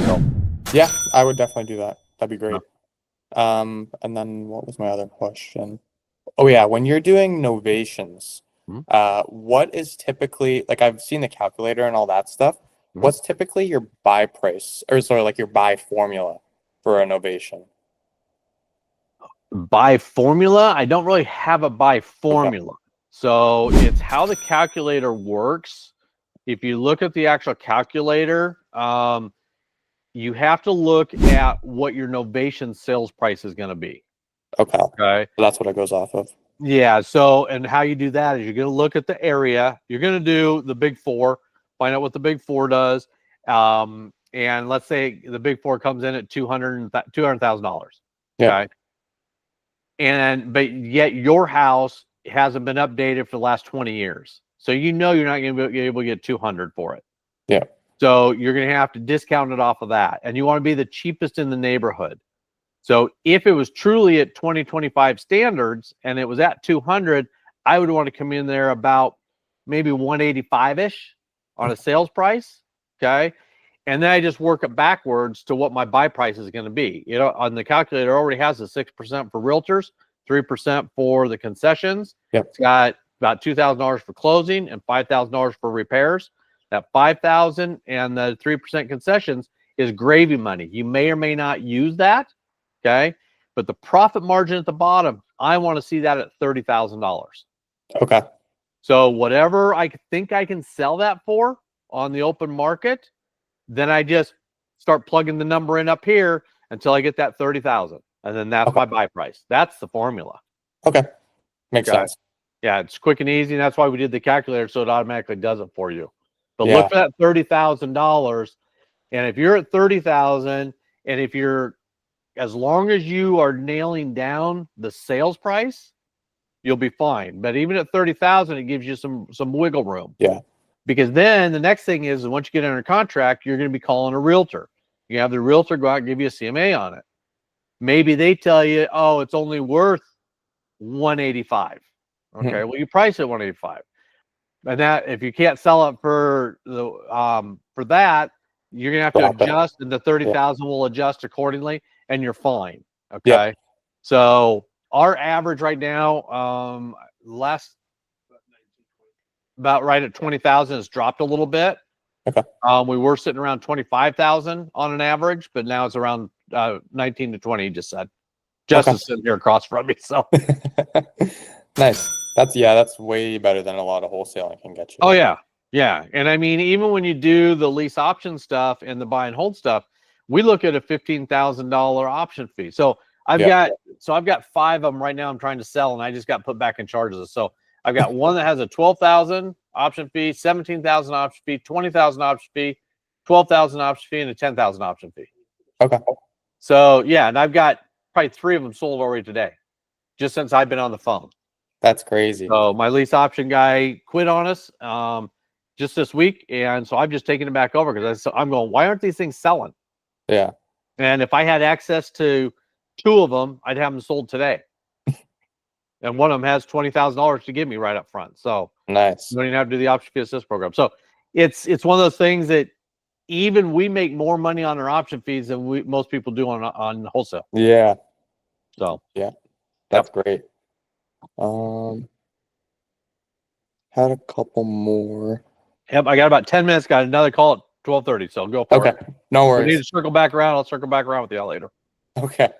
So Yeah, I would definitely do that. That'd be yeah. great. And then what was my other question? Oh yeah, when you're doing novations, Mhm. what is typically like I've seen the calculator and all that stuff. Mhm. What's typically your buy price or sorry, like your buy formula for a novation? By formula, I don't really have a by Okay. formula. So it's how the calculator works. If you look at the actual calculator, you have to look at what your novation sales price is going to be. Okay. Okay. So that's what it goes off of. Yeah. So, and how you do that is you're going to look at the area. You're going to do the big four, find out what the big four does. And let's say the big four comes in at $200,000. Yeah. Okay. But yet your house hasn't been updated for the last 20 years. So you're not going to be able to get 200 for it. Yeah. So you're going to have to discount it off of that. And you want to be the cheapest in the neighborhood. So if it was truly at 2025 standards and it was at 200, I would want to come in there about maybe 185-ish on a sales price. Okay. And then I just work it backwards to what my buy price is going to be. On the calculator, it already has a 6% for realtors, 3% for the concessions. Yep. It's got about $2,000 for closing and $5,000 for repairs. That $5,000 and the 3% concessions is gravy money. You may or may not use that. Okay. But the profit margin at the bottom, I want to see that at $30,000. Okay. So whatever I think I can sell that for on the open market, then I just start plugging the number in up here until I get that 30,000. And then that's my buy price. That's the formula. Okay. Makes sense. Yeah, it's quick and easy. And that's why we did the calculator, so it automatically does it for you. But Yeah. look for that $30,000. And if you're at 30,000, and if you're, as long as you are nailing down the sales price, you'll be fine. But even at 30,000, it gives you some wiggle room. Yeah. Because then the next thing is once you get under contract, you're going to be calling a realtor. You have the realtor go out and give you a CMA on it. Maybe they tell you, oh, it's only worth 185. Okay, well, you price it 185. And that if you can't sell it for that, you're gonna have to adjust, and the 30,000 will adjust accordingly, and you're fine. Okay. Yep. So our average right now, about right at 20,000 has dropped a little bit. Okay. We were sitting around 25,000 on an average, but now it's around 19 to 20. He just said, Justin's sitting here across from me. So nice. That's way better than a lot of wholesaling can get you. Oh yeah. Yeah. And I mean, even when you do the lease option stuff and the buy and hold stuff, we look at a $15,000 option fee. So I've got 5 of them right now I'm trying to sell, and I just got put back in charge of this. So I've got one that has a 12,000 option fee, 17,000 option fee, 20,000 option fee, 12,000 option fee, and a 10,000 option fee. Okay. So yeah, and I've got probably 3 of them sold already today, just since I've been on the phone. That's crazy. So my lease option guy quit on us just this week, and so I've just taken it back over because I'm going, why aren't these things selling? Yeah. And if I had access to 2 of them, I'd have them sold today. And one of them has $20,000 to give me right up front. So nice. You don't even have to do the option fee assist program. So it's one of those things that even we make more money on our option fees than most people do on wholesale. Yeah. So yeah, that's great. Had a couple more. Yep, I got about 10 minutes. Got another call at 12:30, so go for it. Okay, no worries. We need to circle back around. I'll circle back around with you all later. Okay.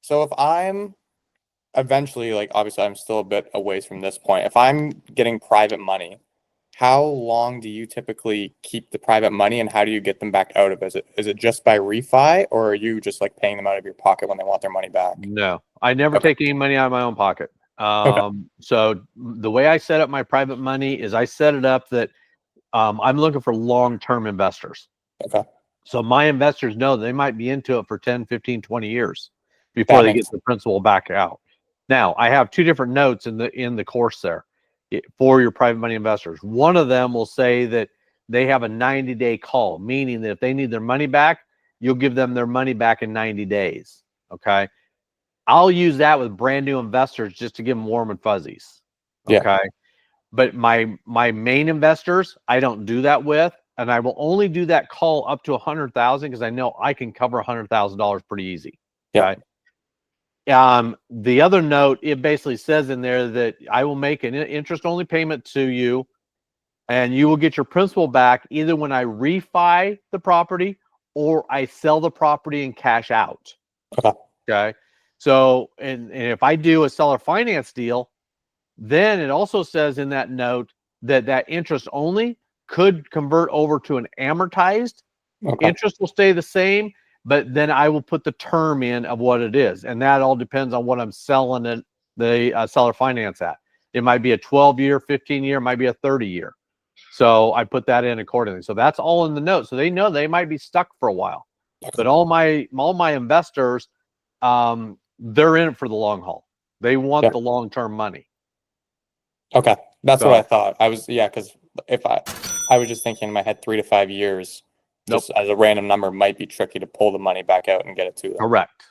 So if I'm eventually, like, obviously I'm still a bit away from this point. If I'm getting private money, how long do you typically keep the private money, and how do you get them back out of it? Is it just by refi, or are you just like paying them out of your pocket when they want their money back? No, I never take any money out of my own pocket. So the way I set up my private money is I set it up that I'm looking for long-term investors. Okay. So my investors know they might be into it for 10, 15, 20 years before they get the principal back out. Now, I have 2 different notes in the course there for your private money investors. One of them will say that they have a 90-day call, meaning that if they need their money back, you'll give them their money back in 90 days. Okay. I'll use that with brand new investors just to give them warm and fuzzies. Okay. But my main investors, I don't do that with, and I will only do that call up to 100,000 because I know I can cover $100,000 pretty easy. Yeah. Okay. The other note, it basically says in there that I will make an interest only payment to you, and you will get your principal back either when I refi the property or I sell the property and cash out. Okay. Okay. So, and if I do a seller finance deal, then it also says in that note that that interest only could convert over to an amortized. Okay. Interest will stay the same, but then I will put the term in of what it is. And that all depends on what I'm selling it, the seller finance at. It might be a 12-year, 15-year, might be a 30-year. So I put that in accordingly. So that's all in the note. So they know they might be stuck for a while. But all my investors, they're in it for the long haul. They want the long-term money. Okay. That's what I thought. I was, because if I was just thinking in my head 3 to 5 years, just as a random number, might be tricky to pull the money back out and get it to them. Correct.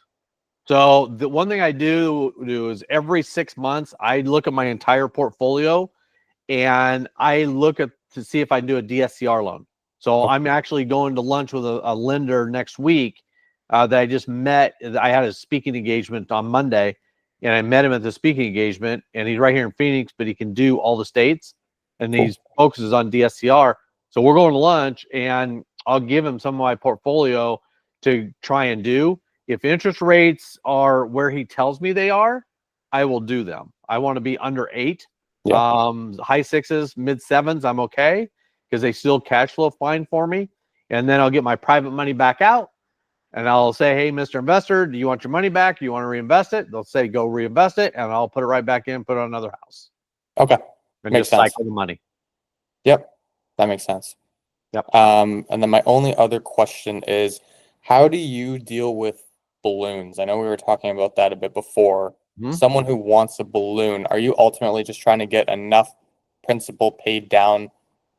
So the one thing I do is every 6 months, I look at my entire portfolio and I look at to see if I can do a DSCR loan. So I'm actually going to lunch with a lender next week that I just met. I had a speaking engagement on Monday, and I met him at the speaking engagement, and he's right here in Phoenix, but he can do all the states, and he focuses on DSCR. So we're going to lunch, and I'll give him some of my portfolio to try and do. If interest rates are where he tells me they are, I will do them. I want to be under 8. High 6s, mid 7s, I'm okay because they still cash flow fine for me. And then I'll get my private money back out and I'll say, hey, Mr. Investor, do you want your money back? Do you want to reinvest it? They'll say, go reinvest it. And I'll put it right back in, put it on another house. Okay. And Makes just sense. cycle the money. Yep. That makes sense. Yep. And then my only other question is, how do you deal with balloons? I know we were talking about that a bit before. Someone who wants a balloon, are you ultimately just trying to get enough principal paid down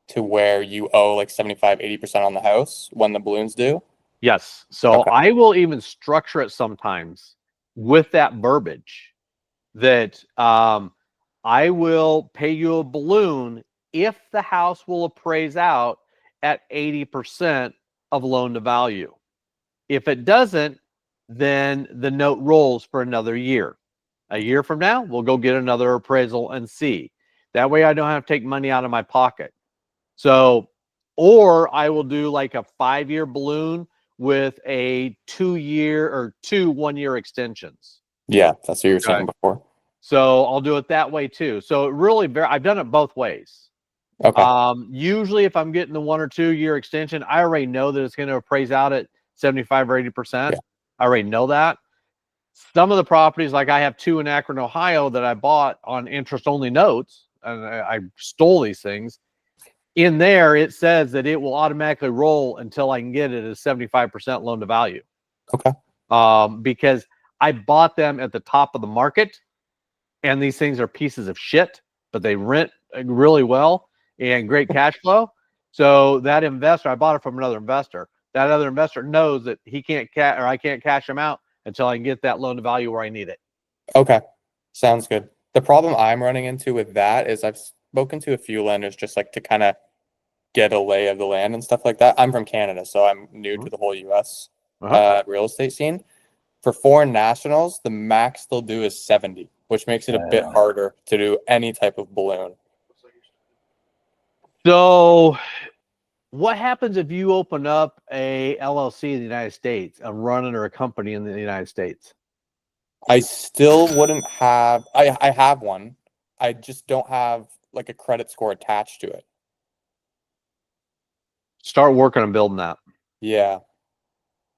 to where you owe like 75, 80% on the house when the balloon's due? Yes. So I will even structure it sometimes with that verbiage that I will pay you a balloon if the house will appraise out at 80% of loan to value. If it doesn't, then the note rolls for another year. A year from now, we'll go get another appraisal and see. That way I don't have to take money out of my pocket. So, or I will do like a 5-year balloon with a 2-year or 2 1-year extensions. Yeah, that's what you were saying before. So I'll do it that way too. So it really, I've done it both ways. Okay. Usually if I'm getting the 1 or 2 year extension, I already know that it's going to appraise out at 75 or 80%. Yeah. I already know that. Some of the properties, like I have 2 in Akron, Ohio, that I bought on interest only notes, and I stole these things. In there, it says that it will automatically roll until I can get it at 75% loan to value. Okay. Because I bought them at the top of the market, and these things are pieces of shit, but they rent really well and great cash flow. So that investor, I bought it from another investor. That other investor knows that he can't I can't cash them out until I can get that loan to value where I need it. Okay. Sounds good. The problem I'm running into with that is I've spoken to a few lenders just like to kind of get a lay of the land and stuff like that. I'm from Canada, so I'm new to the whole US real estate scene. For foreign nationals, the max they'll do is 70, which makes it a bit harder to do any type of balloon. So what happens if you open up a LLC in the United States and run under a company in the United States? I still wouldn't have, I have one. I just don't have like a credit score attached to it. Start working on building that. Yeah.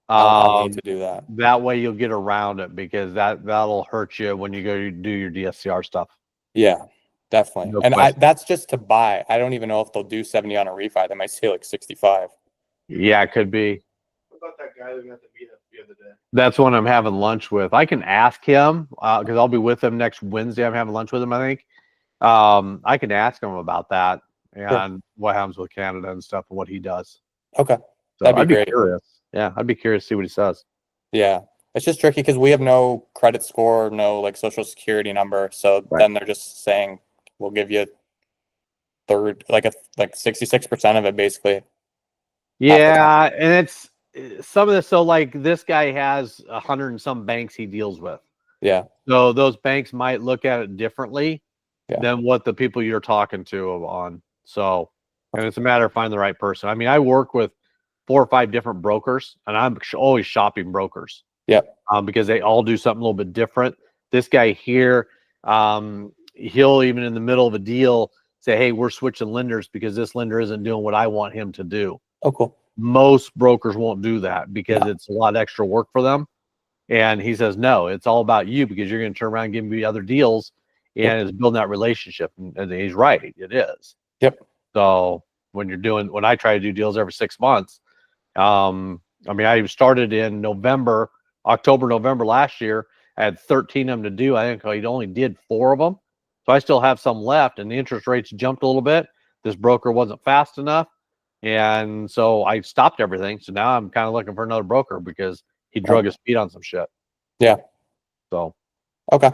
I'll need to do that. That way you'll get around it because that'll hurt you when you go to do your DSCR stuff. Yeah, definitely. No And that's just to buy. I don't even know if they'll do 70 on a refi. They might say like 65. Yeah, it could be. What about that guy that we had to meet up the other day? That's when I'm having lunch with. I can ask him because I'll be with him next Wednesday. I'm having lunch with him, I think. I can ask him about that and what happens with Canada and stuff and what he does. Okay. So I'd be great. Curious. Yeah, I'd be curious to see what he says. Yeah. It's just tricky because we have no credit score, no like social security number. So then they're just saying, we'll give you third, like 66% of it basically. Yeah, and it's some of this. So like this guy has 100 and some banks he deals with. Yeah. So those banks might look at it differently Yeah. than what the people you're talking to are on. So, and it's a matter of finding the right person. I mean, I work with 4 or 5 different brokers, and I'm always shopping brokers. Yep. Because they all do something a little bit different. This guy here, he'll even in the middle of a deal say, "Hey, we're switching lenders because this lender isn't doing what I want him to do." Oh, cool. Most brokers won't do that because Yeah. it's a lot of extra work for them. And he says, no, it's all about you because you're going to turn around and give me other deals, and Yep. it's building that relationship. And he's right. It is. Yep. So when I try to do deals every 6 months, I mean, I started in October, November last year. I had 13 of them to do. I think I only did 4 of them. So I still have some left, and the interest rates jumped a little bit. This broker wasn't fast enough. And so I stopped everything. So now I'm kind of looking for another broker because he drug his feet on some shit. Yeah. So, okay.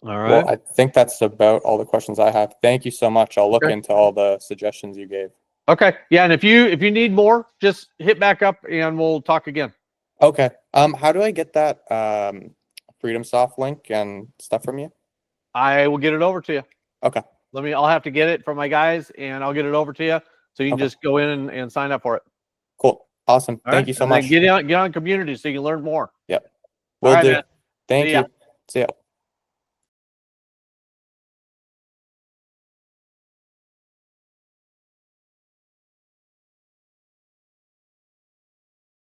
All right. Well, I think that's about all the questions I have. Thank you so much. I'll look into all the suggestions you gave. Okay. Yeah. And if you need more, just hit back up and we'll talk again. Okay. How do I get that Freedom Soft link and stuff from you? I will get it over to you. Okay. I'll have to get it from my guys and I'll get it over to you. So you can just go in and sign up for it. Cool. Awesome. All Thank right? you so And then much. get on community so you can learn more. Yep. All Will right, do. man. Thank See ya. you. See ya.